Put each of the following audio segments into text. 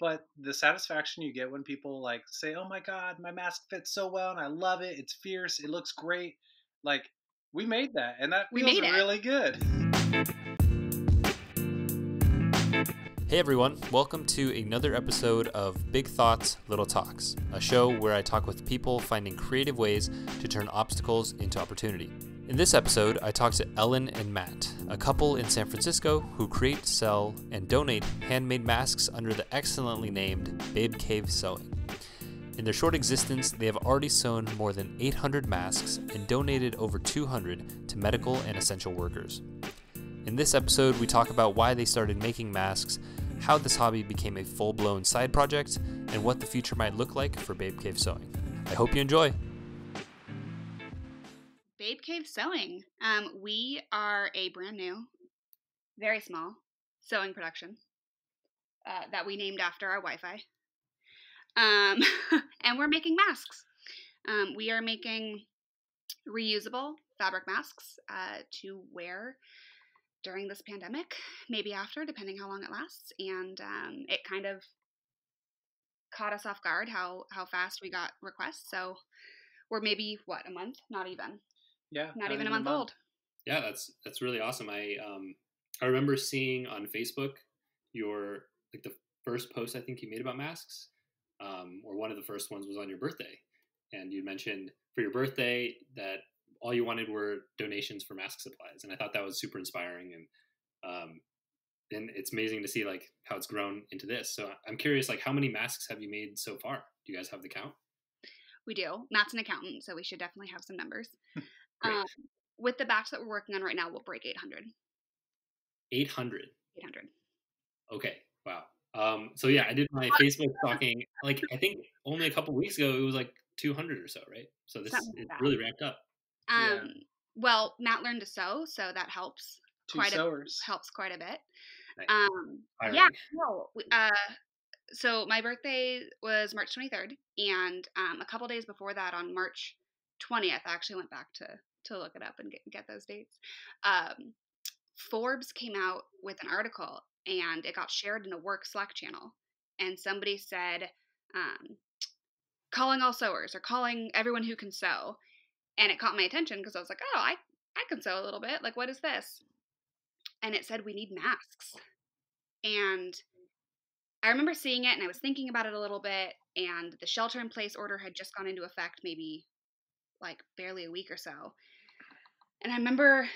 but the satisfaction you get when people like say, "Oh my god, my mask fits so well and I love it. It's fierce. It looks great." Like we made that and that We feels made it. really good. Hey everyone, welcome to another episode of Big Thoughts, Little Talks, a show where I talk with people finding creative ways to turn obstacles into opportunity. In this episode, I talk to Ellen and Matt, a couple in San Francisco who create, sell, and donate handmade masks under the excellently named Babe Cave Sewing. In their short existence, they have already sewn more than 800 masks and donated over 200 to medical and essential workers. In this episode, we talk about why they started making masks, how this hobby became a full-blown side project, and what the future might look like for Babe Cave Sewing. I hope you enjoy. Babe Cave Sewing. We are a brand new, very small sewing production that we named after our Wi-Fi. And we're making masks. We are making reusable fabric masks to wear during this pandemic, maybe after, depending how long it lasts. And it kind of caught us off guard how fast we got requests. So we're maybe, a month? Not even. Yeah, Not even a month old. Yeah, that's really awesome. I remember seeing on Facebook your the first post I think you made about masks, or one of the first ones was on your birthday, and you mentioned for your birthday that all you wanted were donations for mask supplies, and I thought that was super inspiring, and it's amazing to see like how it's grown into this. So I'm curious, like how many masks have you made so far? Do you guys have the count? We do. Matt's an accountant, so we should definitely have some numbers. Great. With the batch that we're working on right now, we'll break 800. 800. 800. Okay. Wow. So yeah, I did my Facebook stalking. Like I think only a couple weeks ago it was like 200 or so, right? So this Something like it's that. really ramped up. Yeah. Well, Matt learned to sew, so that helps Two sewers. helps quite a bit. Nice. Yeah. No. So my birthday was March 23rd, and a couple days before that, on March 20th, I actually went back to look it up and get those dates. Forbes came out with an article, and it got shared in a work Slack channel, and somebody said, calling all sewers or calling everyone who can sew, and it caught my attention because I was like, oh, I can sew a little bit. Like, what is this? And it said we need masks, and I remember seeing it, and I was thinking about it a little bit, and the shelter-in-place order had just gone into effect maybe like barely a week or so. And I remember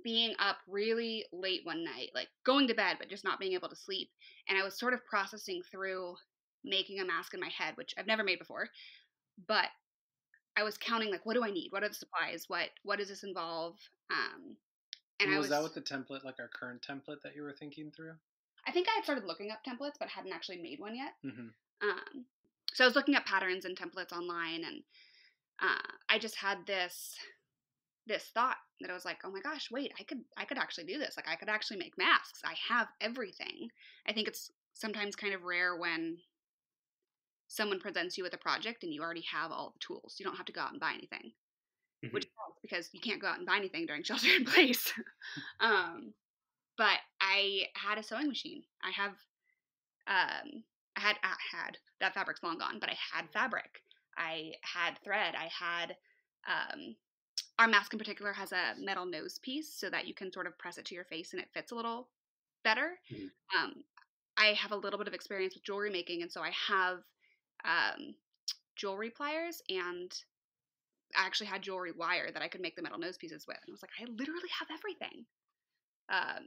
being up really late one night, like going to bed, but just not being able to sleep. And I was sort of processing through making a mask in my head, which I've never made before. But I was counting, like, what do I need? What are the supplies? What does this involve? And was that with the template, like our current template that you were thinking through? I think I had started looking up templates, but hadn't actually made one yet. Mm-hmm. So I was looking up patterns and templates online, and I just had this thought that I was like, oh my gosh, wait, I could actually do this. Like, I could actually make masks. I have everything. I think it's sometimes kind of rare when someone presents you with a project and you already have all the tools. You don't have to go out and buy anything, Mm-hmm. which helps because you can't go out and buy anything during shelter in place. But I had a sewing machine. I had that fabric's long gone, but I had fabric. I had thread. I had, our mask in particular has a metal nose piece so that you can sort of press it to your face and it fits a little better. Mm-hmm. I have a little bit of experience with jewelry making, and so I have jewelry pliers, and I actually had jewelry wire that I could make the metal nose pieces with. And I was like, I literally have everything.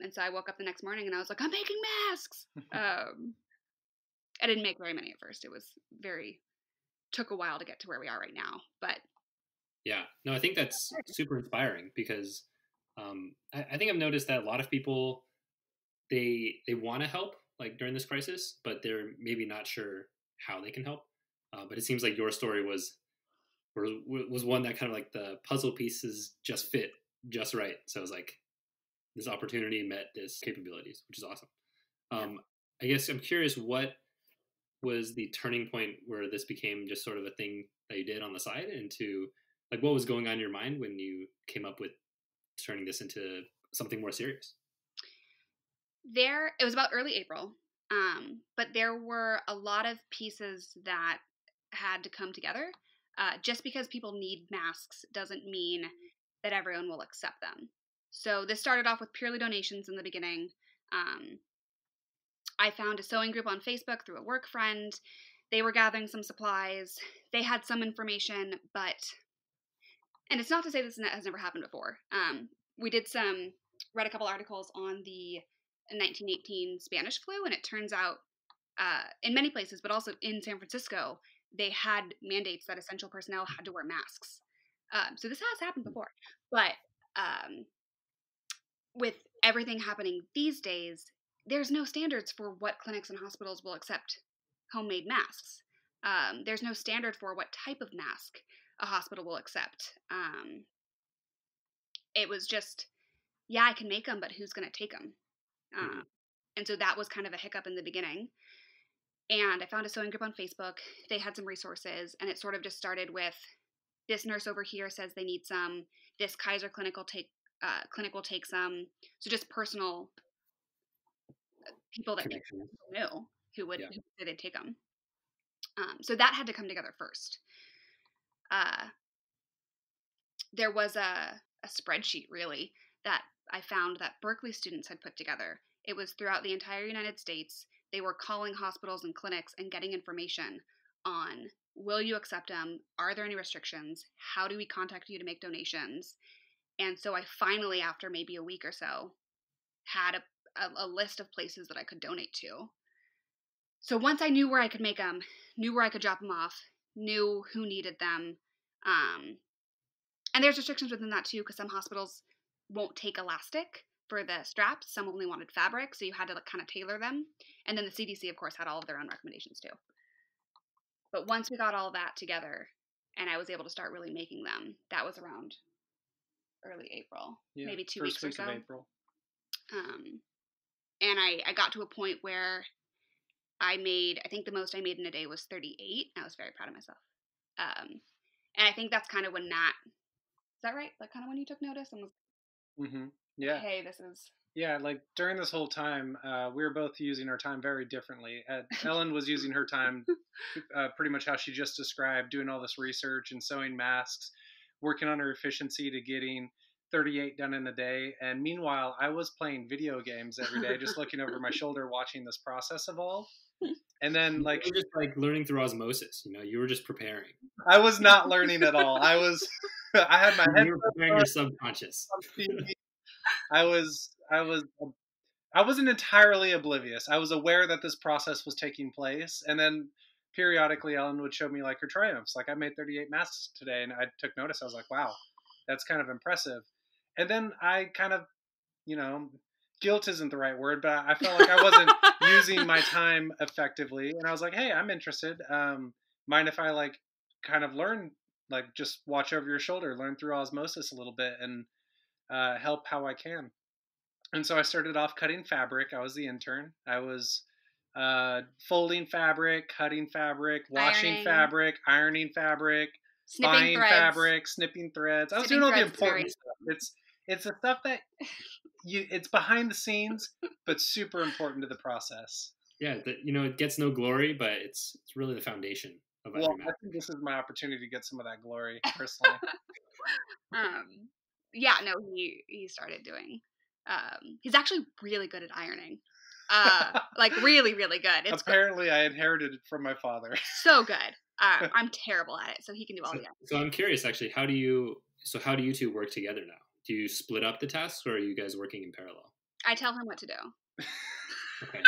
And so I woke up the next morning and I was like, I'm making masks. I didn't make very many at first. It was took a while to get to where we are right now. But Yeah, no, I think that's super inspiring because I think I've noticed that a lot of people they want to help like during this crisis, but they're maybe not sure how they can help. But it seems like your story was one that kind of like the puzzle pieces just fit just right. So it was like this opportunity met this capabilities, which is awesome. I guess I'm curious, what was the turning point where this became just sort of a thing that you did on the side, into like what was going on in your mind when you came up with turning this into something more serious? it was about early April. But there were a lot of pieces that had to come together. Just because people need masks doesn't mean that everyone will accept them. So this started off with purely donations in the beginning. I found a sewing group on Facebook through a work friend. They were gathering some supplies. They had some information, and it's not to say this has never happened before. We read a couple articles on the 1918 Spanish flu, and it turns out in many places, but also in San Francisco, they had mandates that essential personnel had to wear masks. So this has happened before, but with everything happening these days, there's no standards for what clinics and hospitals will accept homemade masks. There's no standard for what type of mask a hospital will accept. It was just, yeah, I can make them, but who's going to take them? And so that was kind of a hiccup in the beginning. And I found a sewing group on Facebook. They had some resources, and it sort of just started with, this nurse over here says they need some. This Kaiser clinic will take some. So just personal people that knew who would say they'd take them. So that had to come together first. There was a spreadsheet, really, that I found that Berkeley students had put together. It was throughout the entire United States. They were calling hospitals and clinics and getting information on, will you accept them? Are there any restrictions? How do we contact you to make donations? And so I finally, after maybe a week or so, had a list of places that I could donate to. So once I knew where I could make them, knew where I could drop them off, knew who needed them, and there's restrictions within that too, because some hospitals won't take elastic for the straps. Some only wanted fabric, so you had to kind of tailor them. And then the CDC, of course, had all of their own recommendations too. But once we got all that together and I was able to start really making them, that was around early April, maybe 2 weeks or so. Of April. And I got to a point where I think the most I made in a day was 38. I was very proud of myself. And I think that's kind of when is that right? Like kind of when you took notice and was, yeah. Hey, this is. Yeah, like during this whole time, we were both using our time very differently. Ellen was using her time pretty much how she just described, doing all this research and sewing masks, working on her efficiency to getting 38 done in a day. And meanwhile, I was playing video games every day, just looking over my shoulder, watching this process evolve. And then, like, you were just like learning through osmosis. You were just preparing. I was not learning at all. I had my head. You were preparing your subconscious. I wasn't entirely oblivious. I was aware that this process was taking place, and then periodically Ellen would show me like her triumphs. Like, I made 38 masks today, and I took notice. I was like, wow, that's kind of impressive. And then I kind of, guilt isn't the right word, but I felt like I wasn't using my time effectively, and I was like, hey, I'm interested. Mind if I like kind of learn, like just watch over your shoulder, learn through osmosis a little bit, and help how I can. And so I started off cutting fabric. I was the intern. I was folding fabric, cutting fabric, washing fabric, ironing fabric, buying fabric, snipping threads. I was doing all the important stuff. It's the stuff that it's behind the scenes, but super important to the process. Yeah, it gets no glory, but it's really the foundation of every I think this is my opportunity to get some of that glory, personally. Yeah, no, he started doing. He's actually really good at ironing. Like really, really good. Apparently, I inherited it from my father. So good. I'm terrible at it, so he can do all the ironing. So I'm curious, actually, how do you two work together now? Do you split up the tasks, or are you guys working in parallel? I tell him what to do. Okay.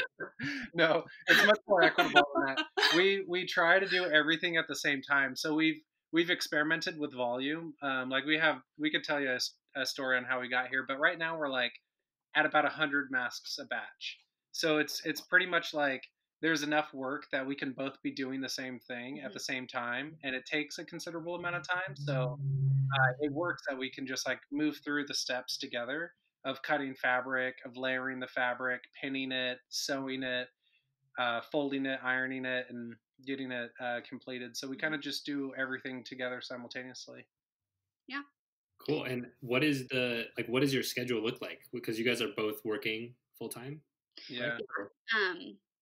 No, it's much more equitable than that. We try to do everything at the same time. So we've experimented with volume. Like we could tell you a story on how we got here, but right now we're like at about 100 masks a batch. So it's pretty much like there's enough work that we can both be doing the same thing at the same time, and it takes a considerable amount of time. So it works that we can just like move through the steps together of cutting fabric, of layering the fabric, pinning it, sewing it, folding it, ironing it, and getting it completed. So we kind of just do everything together simultaneously. Yeah. Cool. And what does your schedule look like? Because you guys are both working full time? Yeah.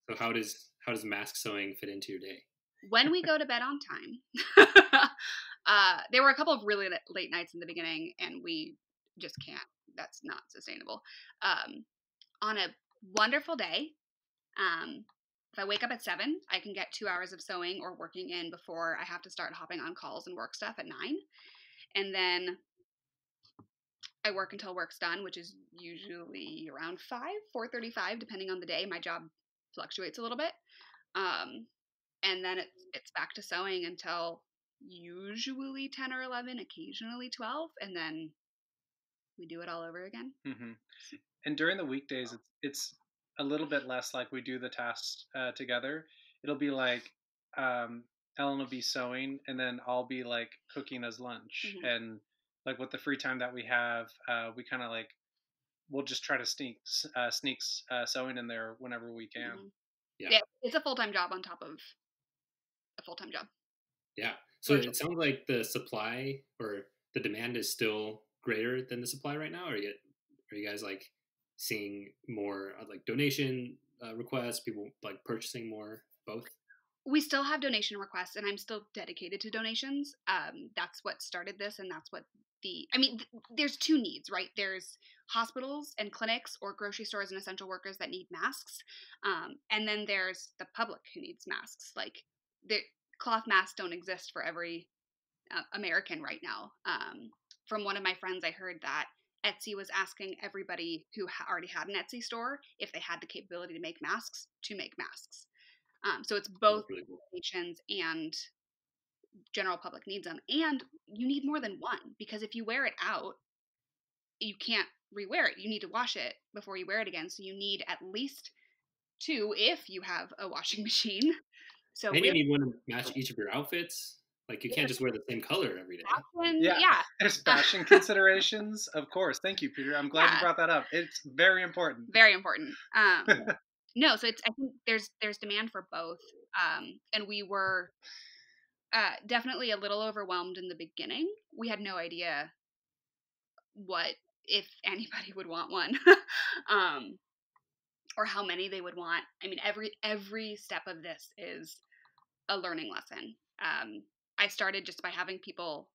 So how does mask sewing fit into your day? When we go to bed on time, there were a couple of really late nights in the beginning, and we just can't. That's not sustainable. On a wonderful day, if I wake up at 7, I can get 2 hours of sewing or working in before I have to start hopping on calls and work stuff at 9. And then I work until work's done, which is usually around 4:35, depending on the day. My job fluctuates a little bit. And then it's back to sewing until usually 10 or 11, occasionally 12, and then we do it all over again. Mm-hmm. And during the weekdays, it's a little bit less like we do the tasks together. It'll be like Ellen will be sewing, and then I'll be like cooking as lunch. Mm-hmm. And like with the free time that we have, we kind of like we'll just try to sneak sewing in there whenever we can. Mm-hmm. Yeah, it's a full-time job on top of a full-time job. Yeah. So it sounds like the supply or the demand is still greater than the supply right now. Are you guys like seeing more like donation requests, people like purchasing more, both? We still have donation requests, and I'm still dedicated to donations. That's what started this, and that's what there's two needs, right? There's hospitals and clinics or grocery stores and essential workers that need masks. And then there's the public who needs masks. Like, the cloth masks don't exist for every American right now. From one of my friends, I heard that Etsy was asking everybody who already had an Etsy store if they had the capability to make masks. So it's both really cool. donations and general public needs them. And you need more than one, because if you wear it out, you can't rewear it. You need to wash it before you wear it again. So you need at least 2 if you have a washing machine. So and you need one to match each of your outfits. Like, you can't just wear the same color every day. Yeah. There's fashion considerations, of course. Thank you, Peter. I'm glad you brought that up. It's very important. Very important. No, so I think there's demand for both. And we were definitely a little overwhelmed in the beginning. We had no idea if anybody would want one, or how many they would want. I mean, every step of this is a learning lesson. I started just by having people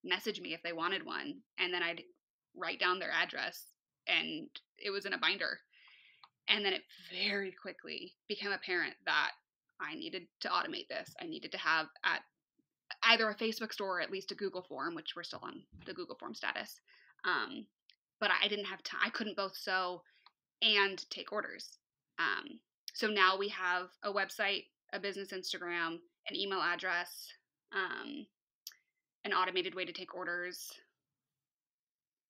message me if they wanted one, and then I'd write down their address, and it was in a binder. And then it very quickly became apparent that I needed to automate this. I needed to have at either a Facebook store or at least a Google form, which we're still on the Google form status. But I didn't have time. I couldn't both sew and take orders. So now we have a website, a business Instagram, an email address, an automated way to take orders.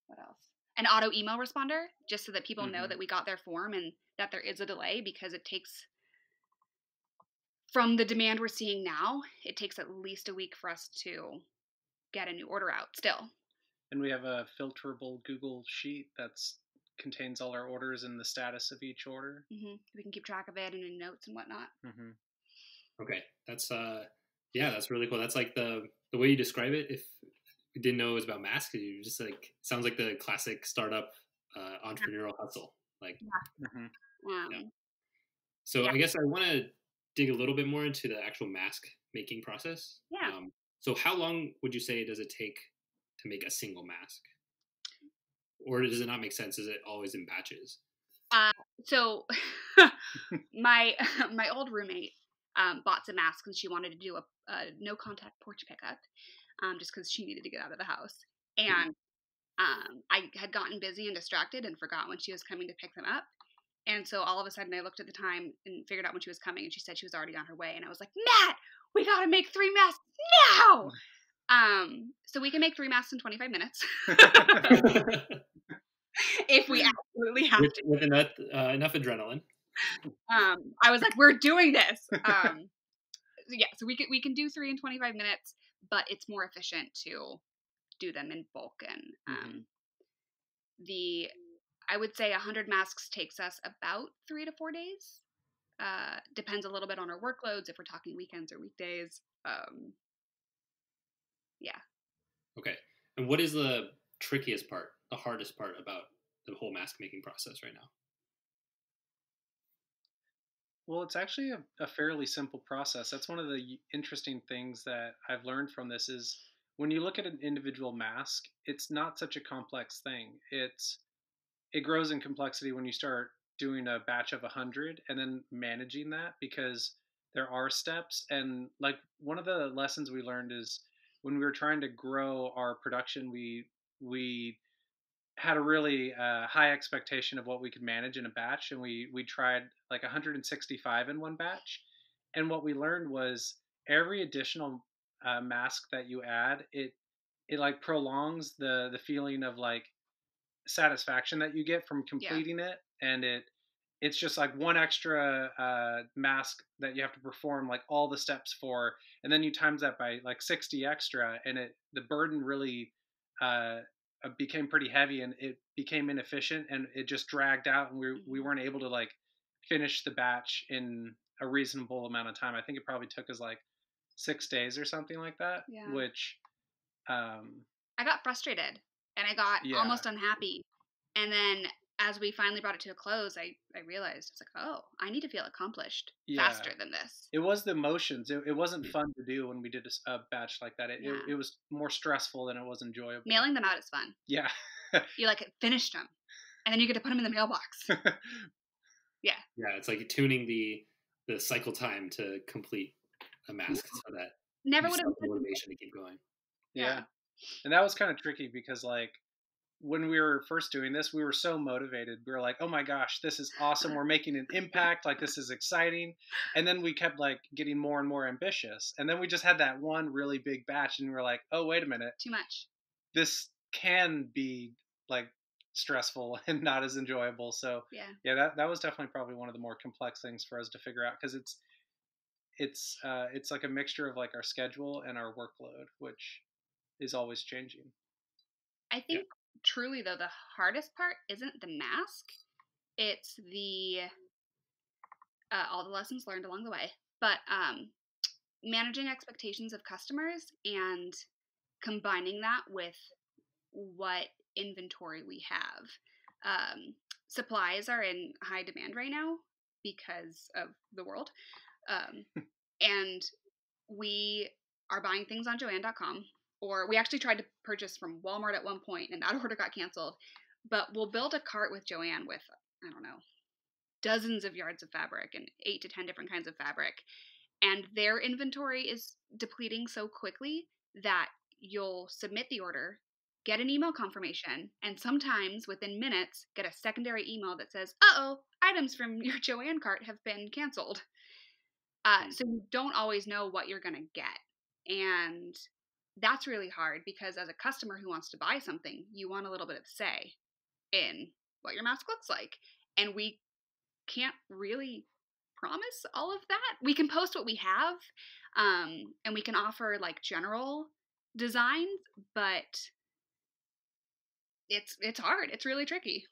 What else? An auto email responder, just so that people know that we got their form and that there is a delay, because it takes, from the demand we're seeing now, it takes at least a week for us to get a new order out still. And we have a filterable Google sheet that contains all our orders and the status of each order. Mm-hmm. We can keep track of it and in notes and whatnot. Mm-hmm. Okay, that's that's really cool. That's like the way you describe it. If you didn't know it was about masks, you just like, sounds like the classic startup entrepreneurial hustle. Like, So I guess I want to dig a little bit more into the actual mask making process. Yeah. So how long would you say does it take to make a single mask? Or does it not make sense? Is it always in batches? So my old roommate bought some masks, and she wanted to do a no contact porch pickup, just because she needed to get out of the house. And I had gotten busy and distracted and forgot when she was coming to pick them up. And so all of a sudden I looked at the time and figured out when she was coming, and she said she was already on her way. And I was like, Matt, we got to make 3 masks now. So we can make 3 masks in 25 minutes. If we absolutely have to. With enough adrenaline. I was like, we're doing this. So we can do 3 in 25 minutes, but it's more efficient to do them in bulk. And I would say 100 masks takes us about 3 to 4 days. Depends a little bit on our workloads, if we're talking weekends or weekdays. Okay. And what is the trickiest part, the hardest part about the whole mask making process right now? Well, it's actually a fairly simple process. That's one of the interesting things that I've learned from this is when you look at an individual mask, it's not such a complex thing. It grows in complexity when you start doing a batch of 100 and then managing that because there are steps. And like one of the lessons we learned is when we were trying to grow our production, we had a really high expectation of what we could manage in a batch, and we tried like 165 in one batch. And what we learned was every additional mask that you add, it like prolongs the feeling of like satisfaction that you get from Yeah. completing it, and it's just like one extra mask that you have to perform like all the steps for, and then you times that by like 60 extra, and the burden really uh, became pretty heavy, and it became inefficient, and it just dragged out, and we Mhm. weren't able to like finish the batch in a reasonable amount of time. I think it probably took us like 6 days or something like that, Yeah. which um, I got frustrated and I got yeah, almost unhappy. And then as we finally brought it to a close, I realized it's like, oh, I need to feel accomplished yeah. faster than this. It was the emotions. It wasn't fun to do when we did a batch like that. Yeah. It was more stressful than it was enjoyable. Mailing them out is fun. Yeah. You like finished them, and then you get to put them in the mailbox. Yeah. Yeah, it's like tuning the cycle time to complete a mask so that Never you would still have. have the motivation to keep going. Yeah. And that was kind of tricky because like when we were first doing this, we were so motivated. We were like, "Oh my gosh, this is awesome. We're making an impact. Like this is exciting." And then we kept like getting more and more ambitious. And then we just had that one really big batch and we were like, "Oh, wait a minute. Too much. This can be like stressful and not as enjoyable." So Yeah. that was definitely probably one of the more complex things for us to figure out because it's like a mixture of like our schedule and our workload, which is always changing. I think truly though the hardest part isn't the mask; it's the all the lessons learned along the way, but managing expectations of customers and combining that with what inventory we have. Supplies are in high demand right now because of the world. And we are buying things on Joann.com, or we actually tried to purchase from Walmart at one point and that order got canceled. But we'll build a cart with Joann with, I don't know, dozens of yards of fabric and 8 to 10 different kinds of fabric. And their inventory is depleting so quickly that you'll submit the order, get an email confirmation, and sometimes within minutes get a secondary email that says, "Uh-oh, items from your Joann cart have been canceled." So you don't always know what you're going to get. And that's really hard because as a customer who wants to buy something, you want a little bit of say in what your mask looks like. And we can't really promise all of that. We can post what we have, and we can offer like general designs, but it's hard. It's really tricky.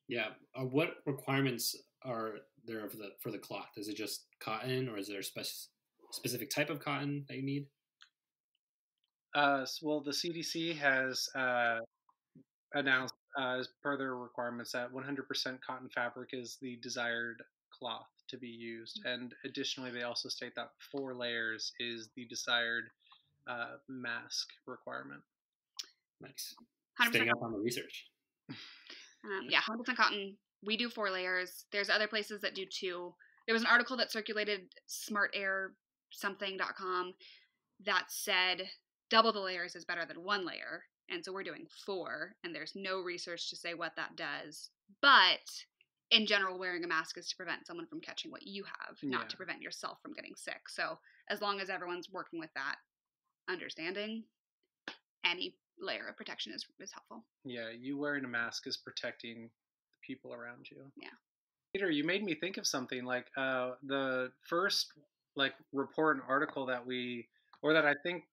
Yeah. What requirements are there for the cloth? Is it just cotton, or is there a specific type of cotton that you need? Well, the CDC has announced as per their requirements that 100% cotton fabric is the desired cloth to be used, and additionally, they also state that 4 layers is the desired mask requirement. Nice. 100% Staying up on the research. Yeah, 100% cotton. We do 4 layers. There's other places that do 2. There was an article that circulated smartairsomething.com that said double the layers is better than 1 layer. And so we're doing 4, and there's no research to say what that does. But in general, wearing a mask is to prevent someone from catching what you have, not to prevent yourself from getting sick. So as long as everyone's working with that understanding, any layer of protection is helpful. Yeah, you wearing a mask is protecting the people around you. Yeah. Peter, you made me think of something like the first like report and article that I think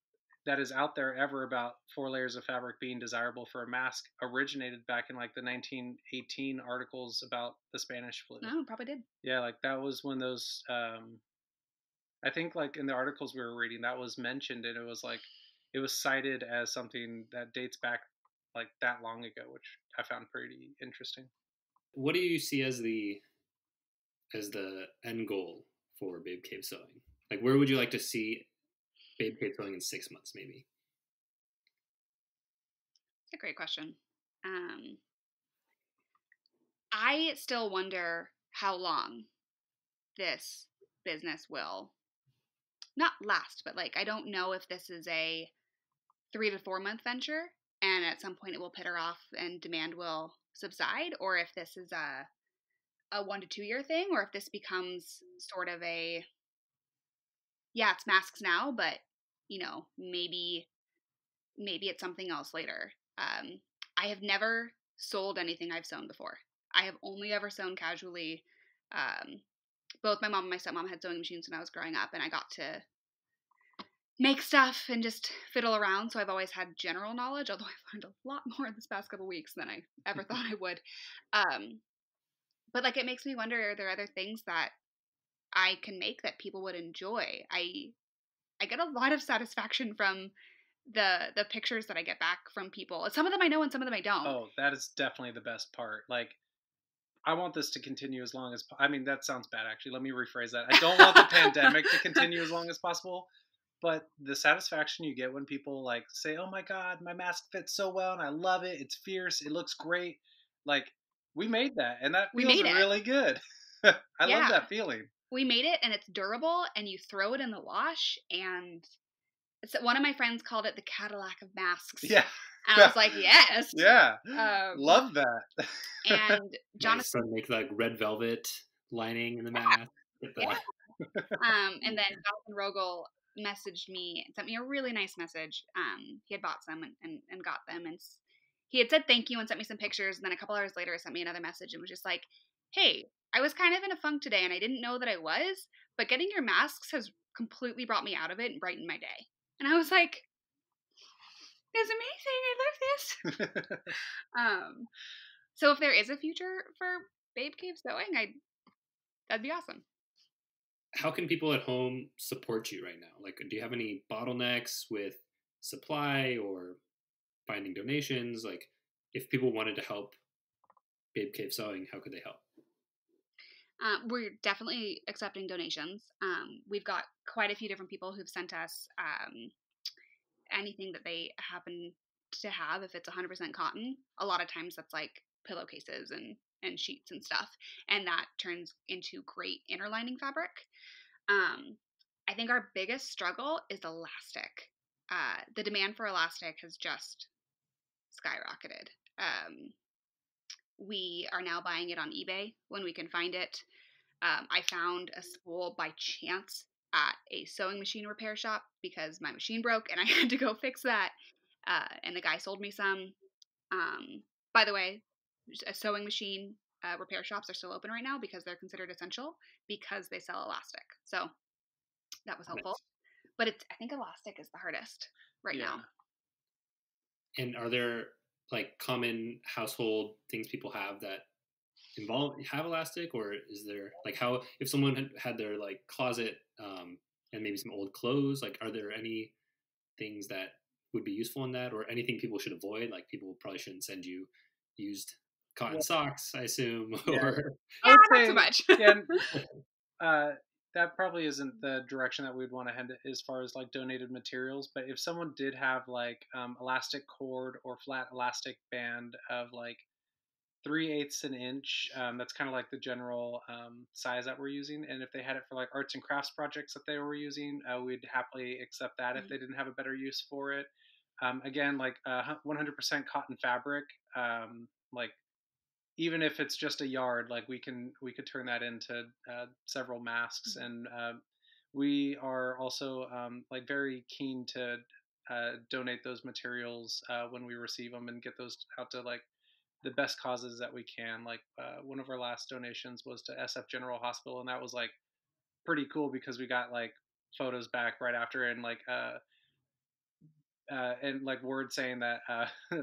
that is out there ever about 4 layers of fabric being desirable for a mask originated back in like the 1918 articles about the Spanish flu. No, probably did. Yeah, like that was when those I think like in the articles we were reading that was mentioned, and it was like it was cited as something that dates back like that long ago, which I found pretty interesting. What do you see as the as the end goal for Babe Cave Sewing? Like, where would you like to see Babe Cave Sewing in 6 months, maybe? It's a great question. I still wonder how long this business will not last, but like I don't know if this is a 3 to 4 month venture and at some point it will peter off and demand will subside, or if this is a 1 to 2 year thing, or if this becomes sort of a it's masks now, but maybe it's something else later. I have never sold anything I've sewn before. I have only ever sewn casually. Both my mom and my stepmom had sewing machines when I was growing up, and I got to make stuff and just fiddle around. So I've always had general knowledge, although I've learned a lot more in this past couple weeks than I ever thought I would. But like, it makes me wonder, are there other things that I can make that people would enjoy? I get a lot of satisfaction from the pictures that I get back from people. Some of them I know and some of them I don't. Oh, that is definitely the best part. Like, I want this to continue as long as I mean, that sounds bad actually. Let me rephrase that. I don't want the pandemic to continue as long as possible, but the satisfaction you get when people like say, "Oh my god, my mask fits so well and I love it. It's fierce. It looks great." Like, we made that and that feels really good. I love that feeling. We made it and it's durable and you throw it in the wash, and one of my friends called it the Cadillac of masks. Yeah. And I was like, yes. Yeah. Love that. And Jonathan make like red velvet lining in the mask. Yeah. And then Jonathan Rogel messaged me and sent me a really nice message. He had bought some and got them, and he had said thank you and sent me some pictures, and then a couple hours later sent me another message and was just like, hey, I was kind of in a funk today and I didn't know that I was, but getting your masks has completely brought me out of it and brightened my day. And I was like, it's amazing. I love this. So if there is a future for Babe Cave Sewing, that'd be awesome. How can people at home support you right now? Like, do you have any bottlenecks with supply or finding donations? Like, if people wanted to help Babe Cave Sewing, how could they help? We're definitely accepting donations. We've got quite a few different people who've sent us anything that they happen to have. If it's 100% cotton, a lot of times that's like pillowcases and sheets and stuff, and that turns into great inner lining fabric. I think our biggest struggle is elastic. The demand for elastic has just skyrocketed. We are now buying it on eBay when we can find it. I found a spool by chance at a sewing machine repair shop because my machine broke and I had to go fix that. And the guy sold me some. By the way, a sewing machine repair shops are still open right now because they're considered essential because they sell elastic. So that was helpful. Nice. But I think elastic is the hardest right now. And are there like common household things people have that have elastic, or is there like, how if someone had their like closet and maybe some old clothes, like are there any things that would be useful in that, or anything people should avoid? Like, people probably shouldn't send you used cotton socks, I assume. Or not so much. That probably isn't the direction that we'd want to head as far as like donated materials. But if someone did have like elastic cord or flat elastic band of like 3/8 an inch, that's kind of like the general size that we're using. And if they had it for like arts and crafts projects that they were using, we'd happily accept that if they didn't have a better use for it. Again, like 100% cotton fabric, like even if it's just a yard, like we could turn that into several masks. And we are also like very keen to donate those materials when we receive them and get those out to like the best causes that we can. Like one of our last donations was to SF General Hospital, and that was like pretty cool because we got like photos back right after, and like word saying that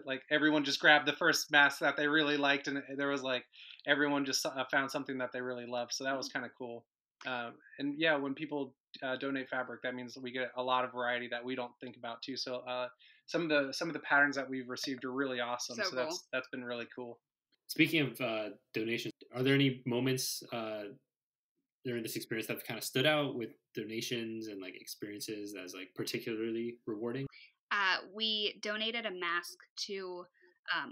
like everyone just grabbed the first mask that they really liked, and there was like everyone just found something that they really loved. So that was kind of cool. And yeah, when people donate fabric, that means we get a lot of variety that we don't think about too. So some of the patterns that we've received are really awesome. So cool. That's been really cool. Speaking of donations, are there any moments during this experience that kind of stood out with donations and like experiences as like particularly rewarding? We donated a mask to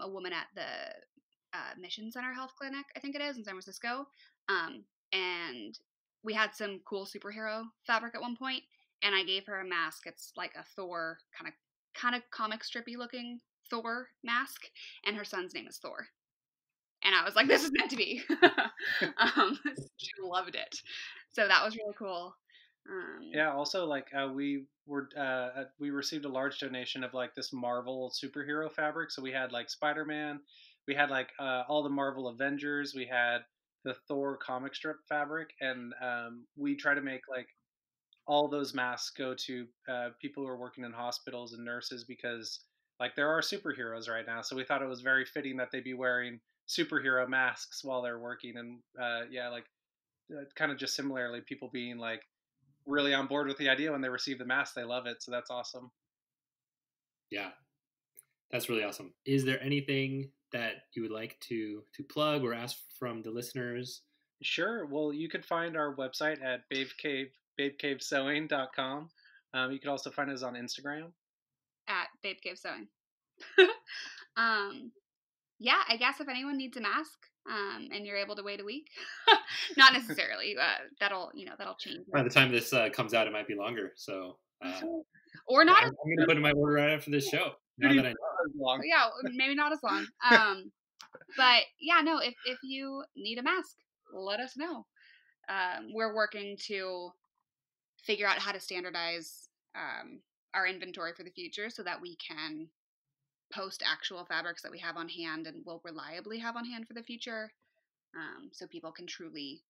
a woman at the Mission Center Health Clinic, I think it is, in San Francisco. And we had some cool superhero fabric at one point, and I gave her a mask. It's like a Thor kind of comic strippy looking Thor mask, and her son's name is Thor. And I was like, this is meant to be. She loved it. So that was really cool. Yeah. Also, like we received a large donation of like this Marvel superhero fabric. So we had like Spider-Man, we had like all the Marvel Avengers, we had the Thor comic strip fabric, and we try to make like all those masks go to people who are working in hospitals and nurses, because like there are superheroes right now. So we thought it was very fitting that they be wearing superhero masks while they're working. And yeah, like kind of just similarly, people being like really on board with the idea when they receive the mask, they love it. So that's awesome. Yeah, that's really awesome. Is there anything that you would like to plug or ask from the listeners? Sure. Well, you could find our website at babecavesewing.com. You could also find us on Instagram at babecavesewing. Yeah, I guess if anyone needs a mask, and you're able to wait a week, not necessarily. That'll change. By the time this comes out, it might be longer. So, or not. I'm going to put in my order right after this show. Now that I know. Yeah, maybe not as long. But yeah, no. If you need a mask, let us know. We're working to figure out how to standardize our inventory for the future so that we can post actual fabrics that we have on hand and will reliably have on hand for the future, so people can truly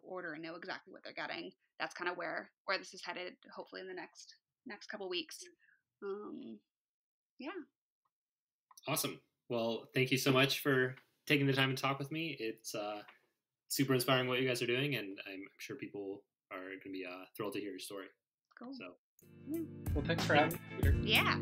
order and know exactly what they're getting. That's kind of where this is headed, hopefully in the next couple weeks. Yeah, awesome. Well, thank you so much for taking the time to talk with me. It's super inspiring what you guys are doing, and I'm sure people are going to be thrilled to hear your story. Cool. So, well, thanks for having me, Peter. Yeah.